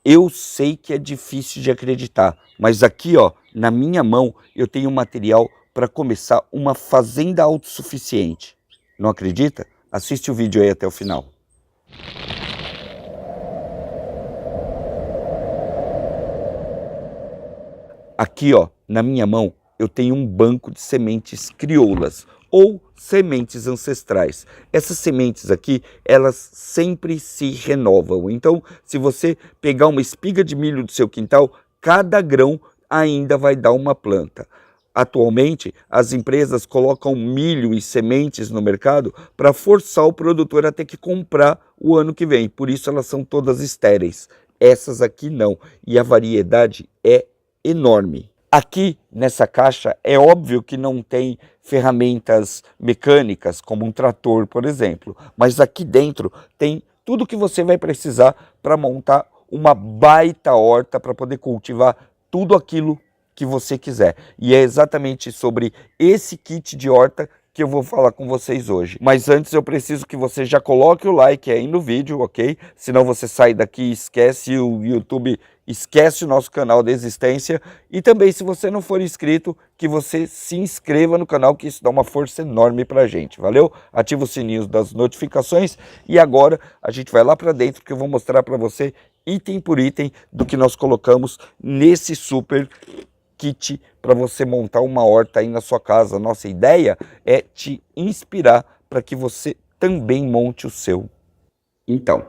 Eu sei que é difícil de acreditar, mas aqui, ó, na minha mão, eu tenho material para começar uma fazenda autossuficiente. Não acredita? Assiste o vídeo aí até o final. Aqui, ó, na minha mão, eu tenho um banco de sementes crioulas ou sementes ancestrais. Essas sementes aqui, elas sempre se renovam. Então, se você pegar uma espiga de milho do seu quintal, cada grão ainda vai dar uma planta. Atualmente, as empresas colocam milho e sementes no mercado para forçar o produtor a ter que comprar o ano que vem. Por isso elas são todas estéreis. Essas aqui não. E a variedade é enorme. Aqui nessa caixa é óbvio que não tem ferramentas mecânicas como um trator, por exemplo, mas aqui dentro tem tudo que você vai precisar para montar uma baita horta para poder cultivar tudo aquilo que você quiser. E é exatamente sobre esse kit de horta que eu vou falar com vocês hoje. Mas antes eu preciso que você já coloque o like aí no vídeo, ok? Senão você sai daqui e esquece o YouTube, esquece o nosso canal de existência. E também, se você não for inscrito, que você se inscreva no canal, que isso dá uma força enorme pra gente, valeu? Ativa o sininho das notificações e agora a gente vai lá pra dentro que eu vou mostrar pra você item por item do que nós colocamos nesse super kit para você montar uma horta aí na sua casa. Nossa ideia é te inspirar para que você também monte o seu. Então,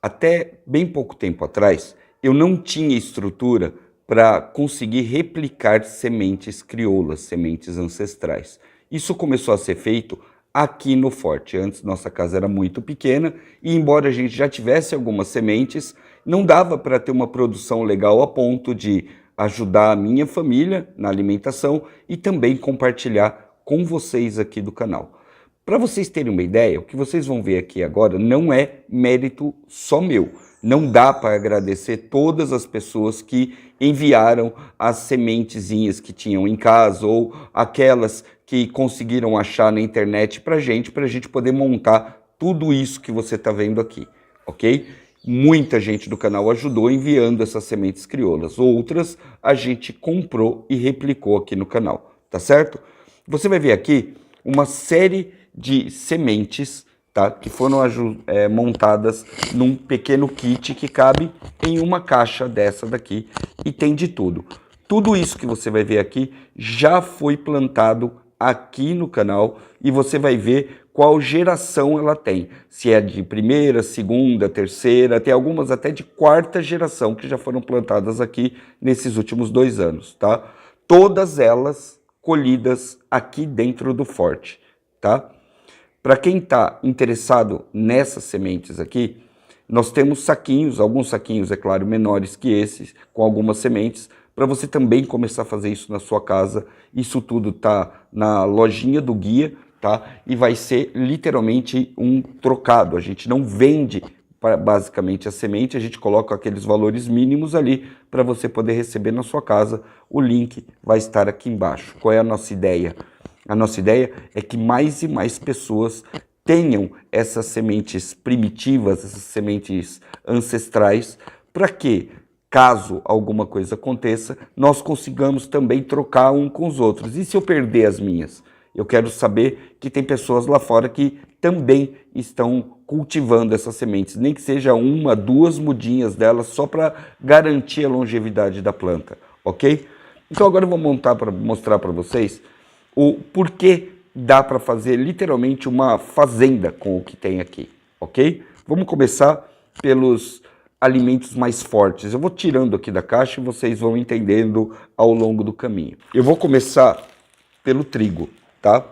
até bem pouco tempo atrás, eu não tinha estrutura para conseguir replicar sementes crioulas, sementes ancestrais. Isso começou a ser feito aqui no forte. Antes nossa casa era muito pequena e embora a gente já tivesse algumas sementes, não dava para ter uma produção legal a ponto de ajudar a minha família na alimentação e também compartilhar com vocês aqui do canal. Para vocês terem uma ideia, o que vocês vão ver aqui agora não é mérito só meu. Não dá para agradecer todas as pessoas que enviaram as sementezinhas que tinham em casa ou aquelas que conseguiram achar na internet para a gente poder montar tudo isso que você está vendo aqui, ok? Muita gente do canal ajudou enviando essas sementes crioulas, outras a gente comprou e replicou aqui no canal, tá certo? Você vai ver aqui uma série de sementes, tá, que foram montadas num pequeno kit que cabe em uma caixa dessa daqui e tem de tudo. Tudo isso que você vai ver aqui já foi plantado aqui no canal e você vai ver qual geração ela tem. Se é de primeira, segunda, terceira, tem algumas até de quarta geração que já foram plantadas aqui nesses últimos 2 anos, tá? Todas elas colhidas aqui dentro do forte, tá? Para quem está interessado nessas sementes aqui, nós temos saquinhos, alguns saquinhos, é claro, menores que esses, com algumas sementes, para você também começar a fazer isso na sua casa. Isso tudo está na lojinha do guia, tá? E vai ser literalmente um trocado. A gente não vende basicamente a semente, a gente coloca aqueles valores mínimos ali para você poder receber na sua casa. O link vai estar aqui embaixo. Qual é a nossa ideia? A nossa ideia é que mais e mais pessoas tenham essas sementes primitivas, essas sementes ancestrais, para que, caso alguma coisa aconteça, nós consigamos também trocar um com os outros. E se eu perder as minhas? Eu quero saber que tem pessoas lá fora que também estão cultivando essas sementes, nem que seja 1, 2 mudinhas delas, só para garantir a longevidade da planta, ok? Então agora eu vou mostrar para vocês o porquê dá para fazer literalmente uma fazenda com o que tem aqui, ok? Vamos começar pelos alimentos mais fortes. Eu vou tirando aqui da caixa e vocês vão entendendo ao longo do caminho. Eu vou começar pelo trigo, tá?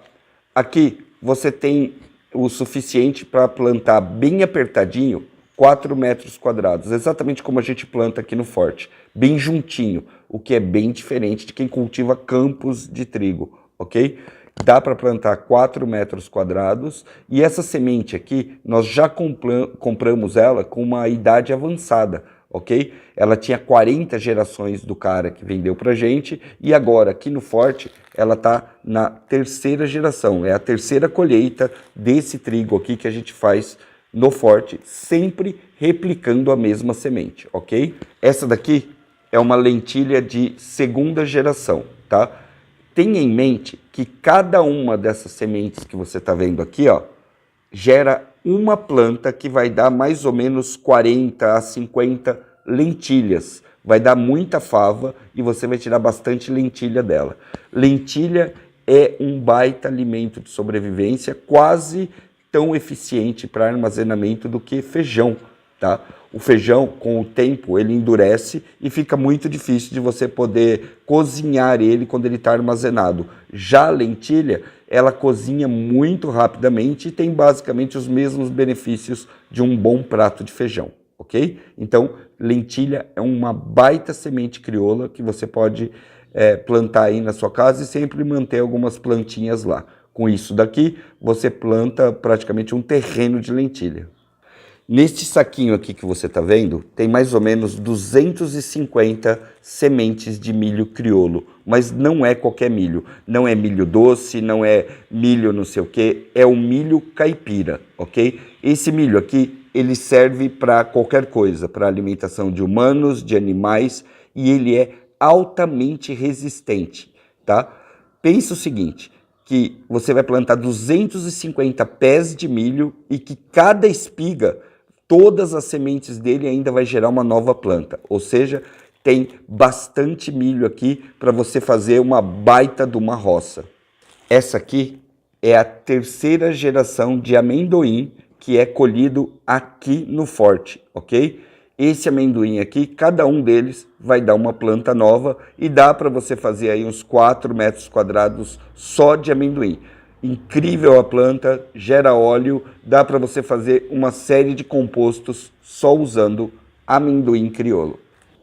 Aqui você tem o suficiente para plantar bem apertadinho 4 metros quadrados, exatamente como a gente planta aqui no forte, bem juntinho, o que é bem diferente de quem cultiva campos de trigo, ok? Dá para plantar 4 metros quadrados e essa semente aqui, nós já compramos ela com uma idade avançada, ok? Ela tinha 40 gerações do cara que vendeu pra gente e agora aqui no forte ela tá na 3ª geração, é a 3ª colheita desse trigo aqui que a gente faz no forte, sempre replicando a mesma semente, ok? Essa daqui é uma lentilha de segunda geração, tá? Tenha em mente que cada uma dessas sementes que você está vendo aqui, ó, gera uma planta que vai dar mais ou menos 40 a 50 lentilhas. Vai dar muita fava e você vai tirar bastante lentilha dela. Lentilha é um baita alimento de sobrevivência, quase tão eficiente para armazenamento do que feijão, tá? O feijão, com o tempo, ele endurece e fica muito difícil de você poder cozinhar ele quando ele está armazenado. Já a lentilha, ela cozinha muito rapidamente e tem basicamente os mesmos benefícios de um bom prato de feijão, ok? Então, lentilha é uma baita semente crioula que você pode plantar aí na sua casa e sempre manter algumas plantinhas lá. Com isso daqui, você planta praticamente um terreno de lentilha. Neste saquinho aqui que você está vendo, tem mais ou menos 250 sementes de milho crioulo, mas não é qualquer milho. Não é milho doce, não é milho não sei o que, é o milho caipira, ok? Esse milho aqui, ele serve para qualquer coisa, para alimentação de humanos, de animais, e ele é altamente resistente, tá? Pensa o seguinte, que você vai plantar 250 pés de milho e que cada espiga, todas as sementes dele ainda vai gerar uma nova planta. Ou seja, tem bastante milho aqui para você fazer uma baita de uma roça. Essa aqui é a terceira geração de amendoim que é colhido aqui no forte, ok? Esse amendoim aqui, cada um deles vai dar uma planta nova e dá para você fazer aí uns 4 metros quadrados só de amendoim. Incrível a planta, gera óleo, dá para você fazer uma série de compostos só usando amendoim crioulo.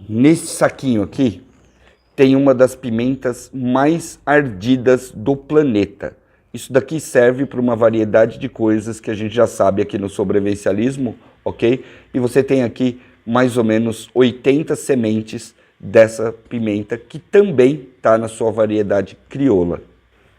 Nesse saquinho aqui tem uma das pimentas mais ardidas do planeta. Isso daqui serve para uma variedade de coisas que a gente já sabe aqui no sobrevivencialismo, ok? E você tem aqui mais ou menos 80 sementes dessa pimenta que também está na sua variedade crioula.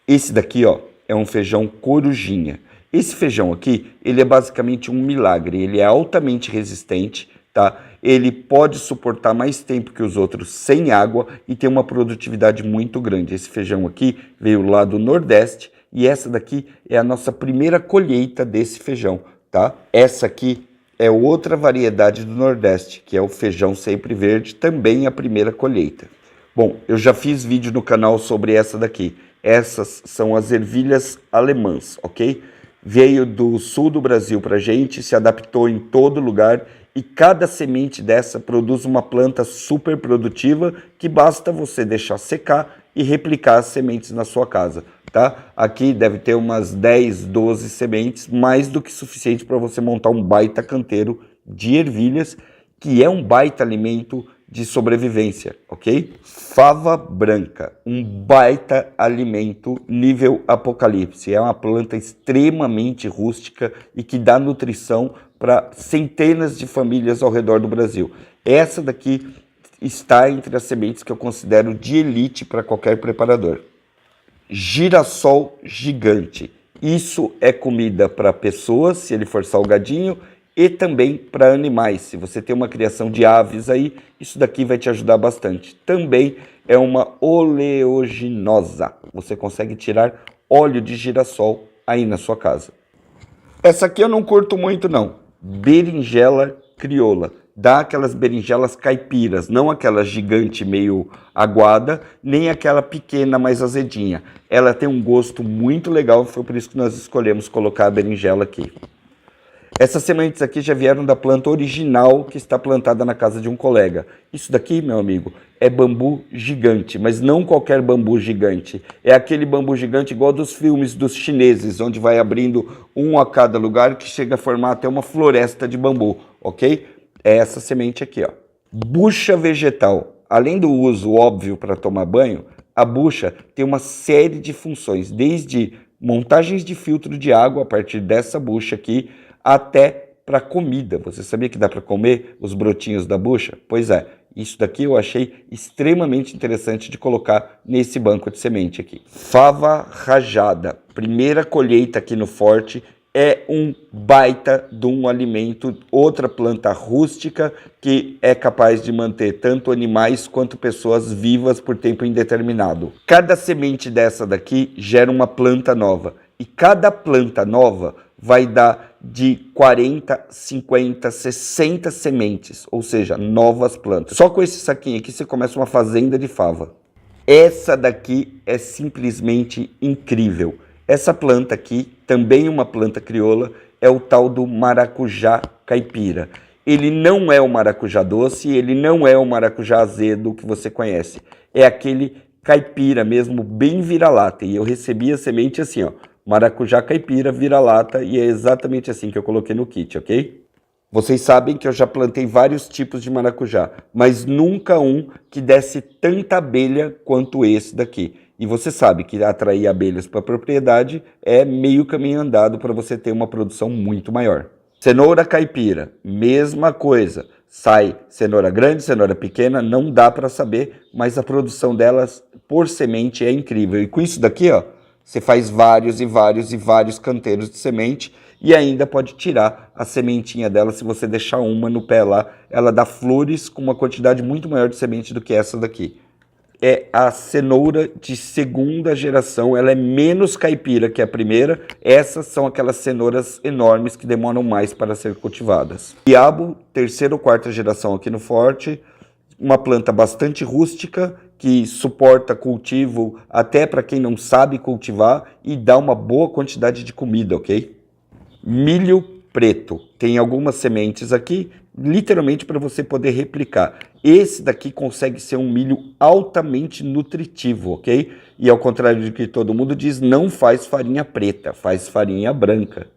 Esse daqui, ó, é um feijão corujinha. Esse feijão aqui, ele é basicamente um milagre. Ele é altamente resistente, tá? Ele pode suportar mais tempo que os outros sem água e tem uma produtividade muito grande. Esse feijão aqui veio lá do Nordeste e essa daqui é a nossa primeira colheita desse feijão, tá? Essa aqui é outra variedade do Nordeste, que é o feijão sempre verde, também a primeira colheita. Bom, eu já fiz vídeo no canal sobre essa daqui. Essas são as ervilhas alemãs, ok? Veio do sul do Brasil pra gente, se adaptou em todo lugar e cada semente dessa produz uma planta super produtiva que basta você deixar secar e replicar as sementes na sua casa, tá? Aqui deve ter umas 10, 12 sementes, mais do que suficiente para você montar um baita canteiro de ervilhas, que é um baita alimento de sobrevivência, ok? Fava branca, um baita alimento nível apocalipse. É uma planta extremamente rústica e que dá nutrição para centenas de famílias ao redor do Brasil. Essa daqui está entre as sementes que eu considero de elite para qualquer preparador. Girassol gigante. Isso é comida para pessoas, se ele for salgadinho, e também para animais. Se você tem uma criação de aves aí, isso daqui vai te ajudar bastante. Também é uma oleaginosa. Você consegue tirar óleo de girassol aí na sua casa. Essa aqui eu não curto muito não. Berinjela crioula. Dá aquelas berinjelas caipiras, não aquela gigante meio aguada, nem aquela pequena mais azedinha. Ela tem um gosto muito legal, foi por isso que nós escolhemos colocar a berinjela aqui. Essas sementes aqui já vieram da planta original que está plantada na casa de um colega. Isso daqui, meu amigo, é bambu gigante, mas não qualquer bambu gigante. É aquele bambu gigante igual dos filmes dos chineses, onde vai abrindo um a cada lugar que chega a formar até uma floresta de bambu, ok? É essa semente aqui, ó. Bucha vegetal. Além do uso óbvio para tomar banho, a bucha tem uma série de funções, desde montagens de filtro de água a partir dessa bucha aqui, até para comida. Você sabia que dá para comer os brotinhos da bucha? Pois é, isso daqui eu achei extremamente interessante de colocar nesse banco de semente aqui. Fava rajada, primeira colheita aqui no forte é um baita de um alimento, outra planta rústica que é capaz de manter tanto animais quanto pessoas vivas por tempo indeterminado. Cada semente dessa daqui gera uma planta nova e cada planta nova vai dar de 40, 50, 60 sementes, ou seja, novas plantas. Só com esse saquinho aqui você começa uma fazenda de fava. Essa daqui é simplesmente incrível. Essa planta aqui, também uma planta crioula, é o tal do maracujá caipira. Ele não é o maracujá doce, ele não é o maracujá azedo que você conhece. É aquele caipira mesmo, bem vira-lata. E eu recebi a semente assim, ó, maracujá caipira vira-lata, e é exatamente assim que eu coloquei no kit, ok? Vocês sabem que eu já plantei vários tipos de maracujá, mas nunca um que desse tanta abelha quanto esse daqui. E você sabe que atrair abelhas para a propriedade é meio caminho andado para você ter uma produção muito maior. Cenoura caipira, mesma coisa. Sai cenoura grande, cenoura pequena, não dá para saber, mas a produção delas por semente é incrível. E com isso daqui, ó, você faz vários e vários e vários canteiros de semente e ainda pode tirar a sementinha dela. Se você deixar uma no pé lá, ela dá flores com uma quantidade muito maior de semente do que essa daqui. É a cenoura de segunda geração, ela é menos caipira que a primeira. Essas são aquelas cenouras enormes que demoram mais para ser cultivadas. Quiabo, terceira ou quarta geração aqui no Forte, uma planta bastante rústica, que suporta cultivo até para quem não sabe cultivar e dá uma boa quantidade de comida, ok? Milho preto, tem algumas sementes aqui, literalmente para você poder replicar. Esse daqui consegue ser um milho altamente nutritivo, ok? E ao contrário do que todo mundo diz, não faz farinha preta, faz farinha branca.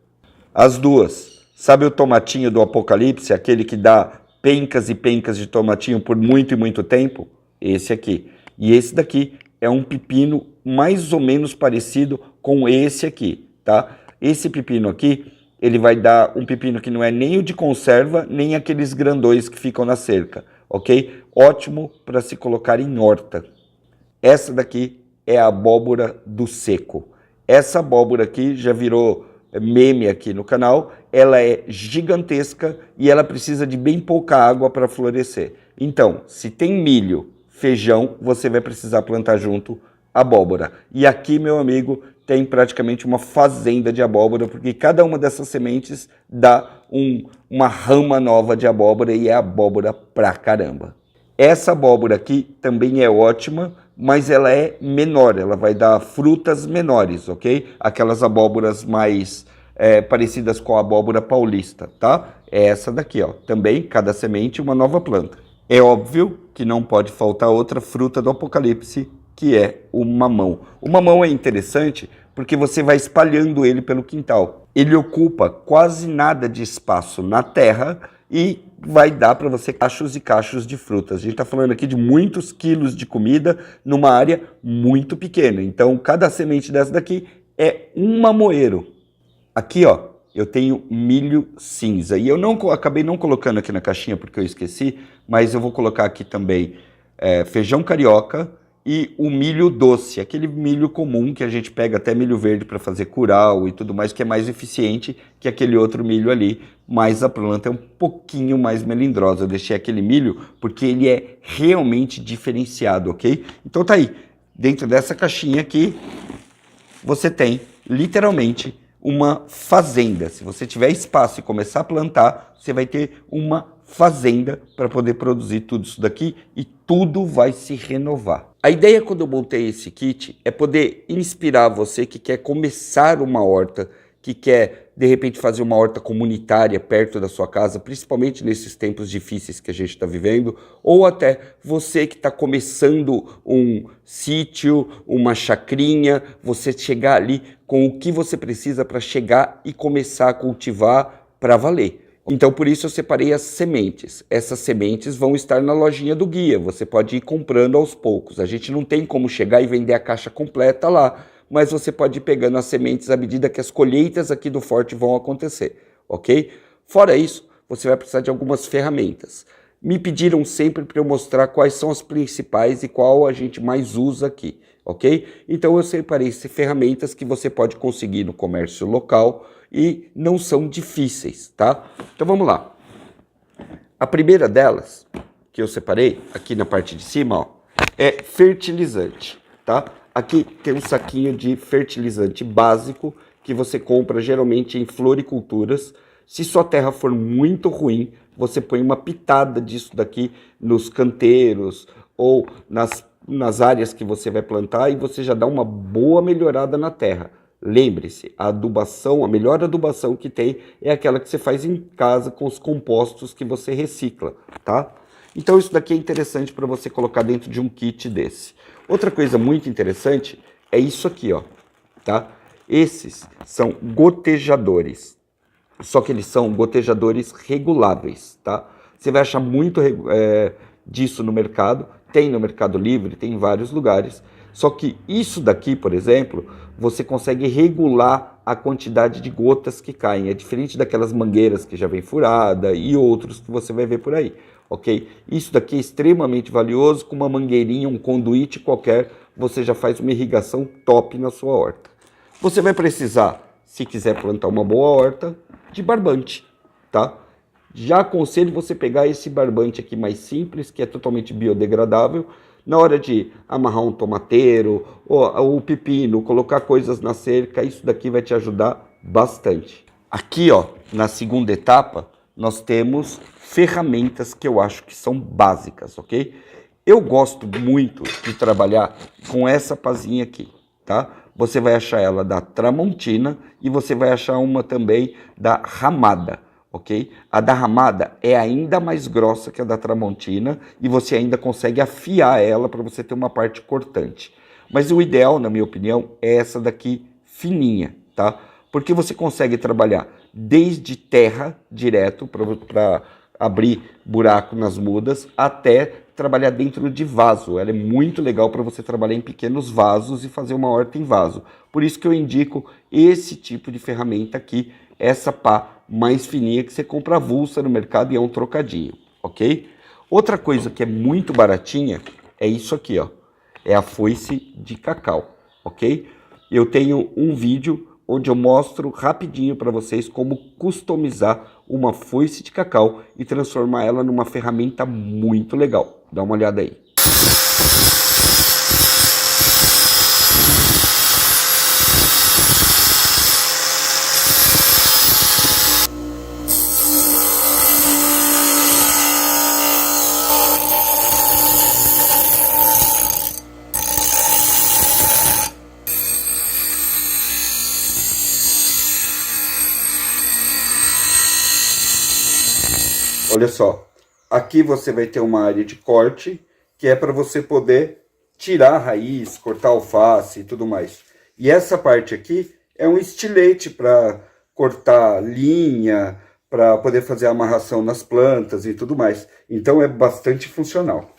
As duas, sabe o tomatinho do Apocalipse, aquele que dá pencas e pencas de tomatinho por muito e muito tempo? Esse aqui. E esse daqui é um pepino mais ou menos parecido com esse aqui, tá? Esse pepino aqui, ele vai dar um pepino que não é nem o de conserva, nem aqueles grandões que ficam na cerca, ok? Ótimo para se colocar em horta. Essa daqui é a abóbora do seco. Essa abóbora aqui já virou meme aqui no canal. Ela é gigantesca e ela precisa de bem pouca água para florescer. Então, se tem milho, feijão, você vai precisar plantar junto abóbora. E aqui, meu amigo, tem praticamente uma fazenda de abóbora, porque cada uma dessas sementes dá uma rama nova de abóbora e é abóbora pra caramba. Essa abóbora aqui também é ótima, mas ela é menor, ela vai dar frutas menores, ok? Aquelas abóboras mais parecidas com a abóbora paulista, tá? É essa daqui, ó. Também, cada semente, uma nova planta. É óbvio que não pode faltar outra fruta do Apocalipse, que é o mamão. O mamão é interessante porque você vai espalhando ele pelo quintal. Ele ocupa quase nada de espaço na terra e vai dar para você cachos e cachos de frutas. A gente está falando aqui de muitos quilos de comida numa área muito pequena. Então, cada semente dessa daqui é um mamoeiro. Aqui, ó, eu tenho milho cinza. E eu acabei não colocando aqui na caixinha porque eu esqueci, mas eu vou colocar aqui também feijão carioca e o milho doce, aquele milho comum que a gente pega até milho verde para fazer curau e tudo mais, que é mais eficiente que aquele outro milho ali, mas a planta é um pouquinho mais melindrosa. Eu deixei aquele milho porque ele é realmente diferenciado, ok? Então tá aí, dentro dessa caixinha aqui, você tem literalmente uma fazenda. Se você tiver espaço e começar a plantar, você vai ter uma fazenda para poder produzir tudo isso daqui e tudo vai se renovar. A ideia quando eu montei esse kit é poder inspirar você que quer começar uma horta, que quer de repente fazer uma horta comunitária perto da sua casa, principalmente nesses tempos difíceis que a gente está vivendo, ou até você que está começando um sítio, uma chacrinha, você chegar ali com o que você precisa para chegar e começar a cultivar para valer. Então, por isso eu separei as sementes. Essas sementes vão estar na lojinha do guia. Você pode ir comprando aos poucos. A gente não tem como chegar e vender a caixa completa lá, mas você pode ir pegando as sementes à medida que as colheitas aqui do Forte vão acontecer, ok? Fora isso, você vai precisar de algumas ferramentas. Me pediram sempre para eu mostrar quais são as principais e qual a gente mais usa aqui, ok? Então eu separei ferramentas que você pode conseguir no comércio local e não são difíceis, tá? Então vamos lá. A primeira delas, que eu separei aqui na parte de cima, ó, é fertilizante, tá? Aqui tem um saquinho de fertilizante básico que você compra geralmente em floriculturas. Se sua terra for muito ruim, você põe uma pitada disso daqui nos canteiros ou nas áreas que você vai plantar e você já dá uma boa melhorada na terra. Lembre-se, a adubação, a melhor adubação que tem é aquela que você faz em casa com os compostos que você recicla, tá? Então isso daqui é interessante para você colocar dentro de um kit desse. Outra coisa muito interessante é isso aqui, ó, tá? Esses são gotejadores, só que eles são gotejadores reguláveis, tá? Você vai achar muito disso no mercado, tem no Mercado Livre, tem em vários lugares. Só que isso daqui, por exemplo, você consegue regular a quantidade de gotas que caem. É diferente daquelas mangueiras que já vem furada e outros que você vai ver por aí, ok? Isso daqui é extremamente valioso. Com uma mangueirinha, um conduíte qualquer, você já faz uma irrigação top na sua horta. Você vai precisar, se quiser plantar uma boa horta, de barbante, tá? Já aconselho você pegar esse barbante aqui mais simples, que é totalmente biodegradável. Na hora de amarrar um tomateiro, ou o pepino, colocar coisas na cerca, isso daqui vai te ajudar bastante. Aqui, ó, na segunda etapa, nós temos ferramentas que eu acho que são básicas, ok? Eu gosto muito de trabalhar com essa pazinha aqui, tá? Você vai achar ela da Tramontina e você vai achar uma também da Ramada. Ok? A da Ramada é ainda mais grossa que a da Tramontina e você ainda consegue afiar ela para você ter uma parte cortante. Mas o ideal, na minha opinião, é essa daqui fininha, tá? Porque você consegue trabalhar desde terra direto para abrir buraco nas mudas até trabalhar dentro de vaso. Ela é muito legal para você trabalhar em pequenos vasos e fazer uma horta em vaso. Por isso que eu indico esse tipo de ferramenta aqui, essa pá mais fininha que você compra avulsa no mercado e é um trocadinho, ok? Outra coisa que é muito baratinha é isso aqui, ó. É a foice de cacau, ok? Eu tenho um vídeo onde eu mostro rapidinho para vocês como customizar uma foice de cacau e transformar ela numa ferramenta muito legal. Dá uma olhada aí. Olha só, aqui você vai ter uma área de corte, que é para você poder tirar a raiz, cortar alface e tudo mais. E essa parte aqui é um estilete para cortar linha, para poder fazer a amarração nas plantas e tudo mais. Então é bastante funcional.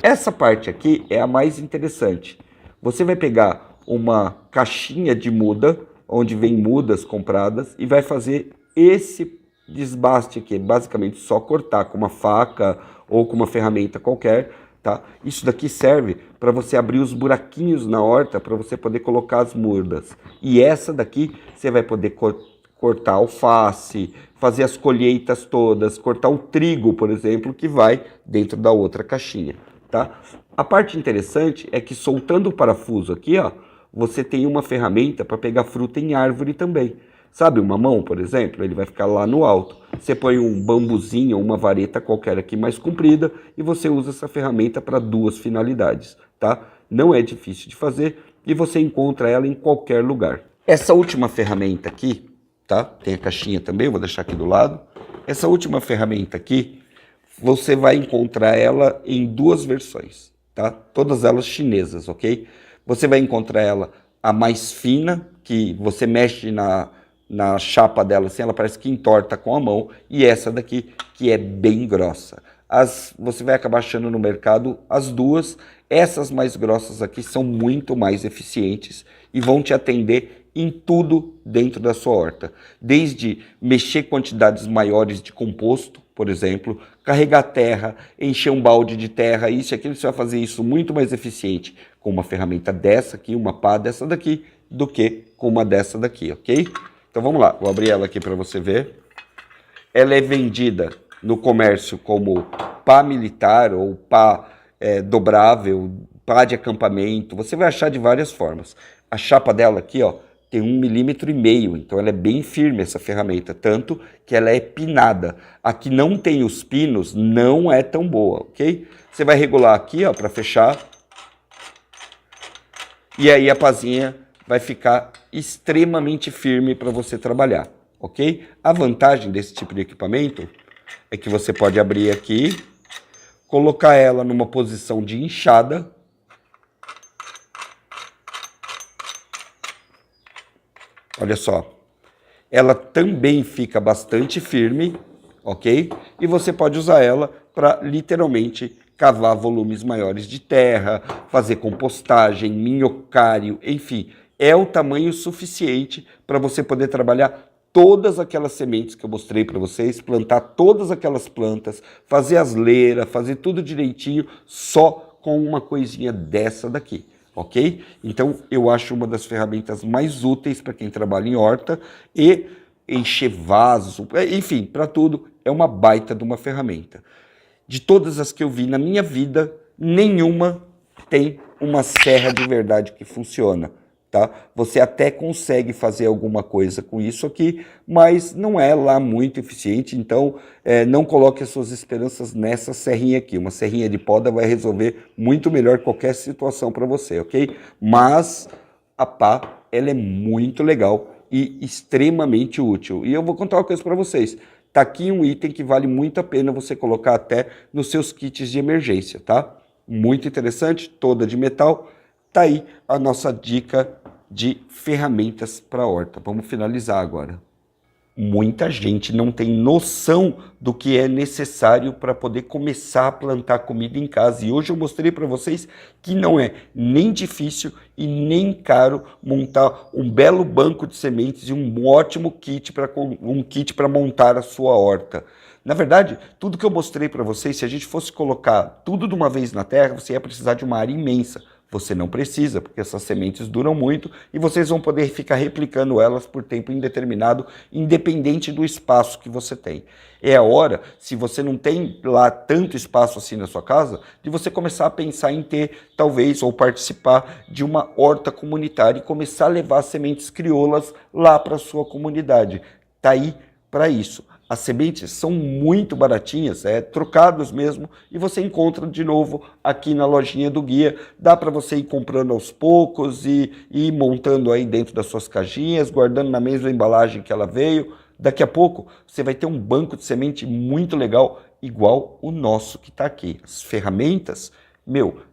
Essa parte aqui é a mais interessante. Você vai pegar uma caixinha de muda, onde vem mudas compradas, e vai fazer esse desbaste aqui, basicamente só cortar com uma faca ou com uma ferramenta qualquer, tá? Isso daqui serve para você abrir os buraquinhos na horta, para você poder colocar as mudas. E essa daqui você vai poder cortar alface, fazer as colheitas todas, cortar o trigo, por exemplo, que vai dentro da outra caixinha. Tá? A parte interessante é que soltando o parafuso aqui, ó, você tem uma ferramenta para pegar fruta em árvore também. Sabe o mamão, por exemplo? Ele vai ficar lá no alto. Você põe um bambuzinho ou uma vareta qualquer aqui mais comprida e você usa essa ferramenta para duas finalidades. Tá? Não é difícil de fazer e você encontra ela em qualquer lugar. Essa última ferramenta aqui tá? Tem a caixinha também, eu vou deixar aqui do lado. Essa última ferramenta aqui, você vai encontrar ela em duas versões, tá? Todas elas chinesas, ok? Você vai encontrar ela a mais fina, que você mexe na chapa dela assim, ela parece que entorta com a mão, e essa daqui que é bem grossa. Você vai acabar achando no mercado as duas. Essas mais grossas aqui são muito mais eficientes e vão te atender em tudo dentro da sua horta. Desde mexer quantidades maiores de composto, por exemplo, carregar terra, encher um balde de terra, isso e aquilo, você vai fazer isso muito mais eficiente com uma ferramenta dessa aqui, uma pá dessa daqui, do que com uma dessa daqui, ok? Então vamos lá, vou abrir ela aqui para você ver. Ela é vendida no comércio como pá militar ou pá dobrável, pá de acampamento. Você vai achar de várias formas. A chapa dela aqui, ó, tem 1,5 milímetros, então ela é bem firme essa ferramenta, tanto que ela é pinada. A que não tem os pinos não é tão boa, ok? Você vai regular aqui, ó, para fechar. E aí a pazinha vai ficar extremamente firme para você trabalhar, ok? A vantagem desse tipo de equipamento é que você pode abrir aqui, colocar ela numa posição de inchada. Olha só, ela também fica bastante firme, ok? E você pode usar ela para literalmente cavar volumes maiores de terra, fazer compostagem, minhocário, enfim. É o tamanho suficiente para você poder trabalhar todas aquelas sementes que eu mostrei para vocês, plantar todas aquelas plantas, fazer as leiras, fazer tudo direitinho, só com uma coisinha dessa daqui. Ok? Então, eu acho uma das ferramentas mais úteis para quem trabalha em horta e encher vaso, enfim, para tudo, é uma baita de uma ferramenta. De todas as que eu vi na minha vida, nenhuma tem uma serra de verdade que funciona. Tá? Você até consegue fazer alguma coisa com isso aqui, mas não é lá muito eficiente, então não coloque as suas esperanças nessa serrinha aqui. Uma serrinha de poda vai resolver muito melhor qualquer situação para você, ok? Mas a pá, ela é muito legal e extremamente útil. E eu vou contar uma coisa para vocês. Tá aqui um item que vale muito a pena você colocar até nos seus kits de emergência, tá? Muito interessante, toda de metal. Tá aí a nossa dica de ferramentas para horta. Vamos finalizar agora. Muita gente não tem noção do que é necessário para poder começar a plantar comida em casa. E hoje eu mostrei para vocês que não é nem difícil e nem caro montar um belo banco de sementes e um ótimo kit para montar a sua horta. Na verdade, tudo que eu mostrei para vocês, se a gente fosse colocar tudo de uma vez na terra, você ia precisar de uma área imensa. Você não precisa, porque essas sementes duram muito e vocês vão poder ficar replicando elas por tempo indeterminado, independente do espaço que você tem. É a hora, se você não tem lá tanto espaço assim na sua casa, de você começar a pensar em ter, talvez, ou participar de uma horta comunitária e começar a levar sementes crioulas lá para a sua comunidade. Tá aí para isso. As sementes são muito baratinhas, trocadas mesmo, e você encontra de novo aqui na lojinha do guia. Dá para você ir comprando aos poucos e ir montando aí dentro das suas caixinhas, guardando na mesma embalagem que ela veio. Daqui a pouco você vai ter um banco de semente muito legal, igual o nosso que está aqui. As ferramentas,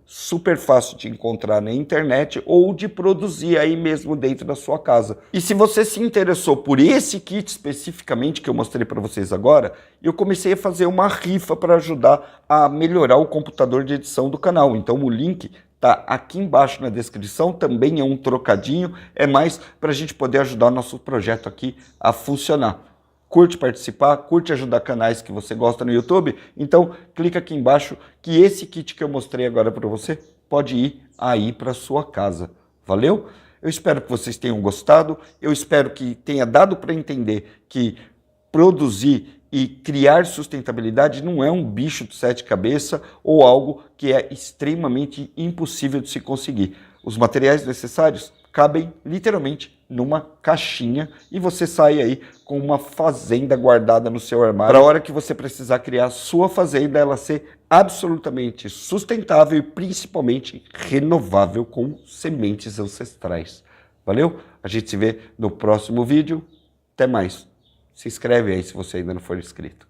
super fácil de encontrar na internet ou de produzir aí mesmo dentro da sua casa. E se você se interessou por esse kit especificamente que eu mostrei para vocês agora, eu comecei a fazer uma rifa para ajudar a melhorar o computador de edição do canal. Então o link tá aqui embaixo na descrição, também é um trocadinho, é mais para a gente poder ajudar o nosso projeto aqui a funcionar. Curte participar, curte ajudar canais que você gosta no YouTube? Então clica aqui embaixo que esse kit que eu mostrei agora para você pode ir aí para sua casa. Valeu? Eu espero que vocês tenham gostado, eu espero que tenha dado para entender que produzir e criar sustentabilidade não é um bicho de 7 cabeças ou algo que é extremamente impossível de se conseguir. Os materiais necessários cabem literalmente numa caixinha e você sai aí com uma fazenda guardada no seu armário para a hora que você precisar criar a sua fazenda, ela ser absolutamente sustentável e principalmente renovável com sementes ancestrais. Valeu? A gente se vê no próximo vídeo. Até mais. Se inscreve aí se você ainda não for inscrito.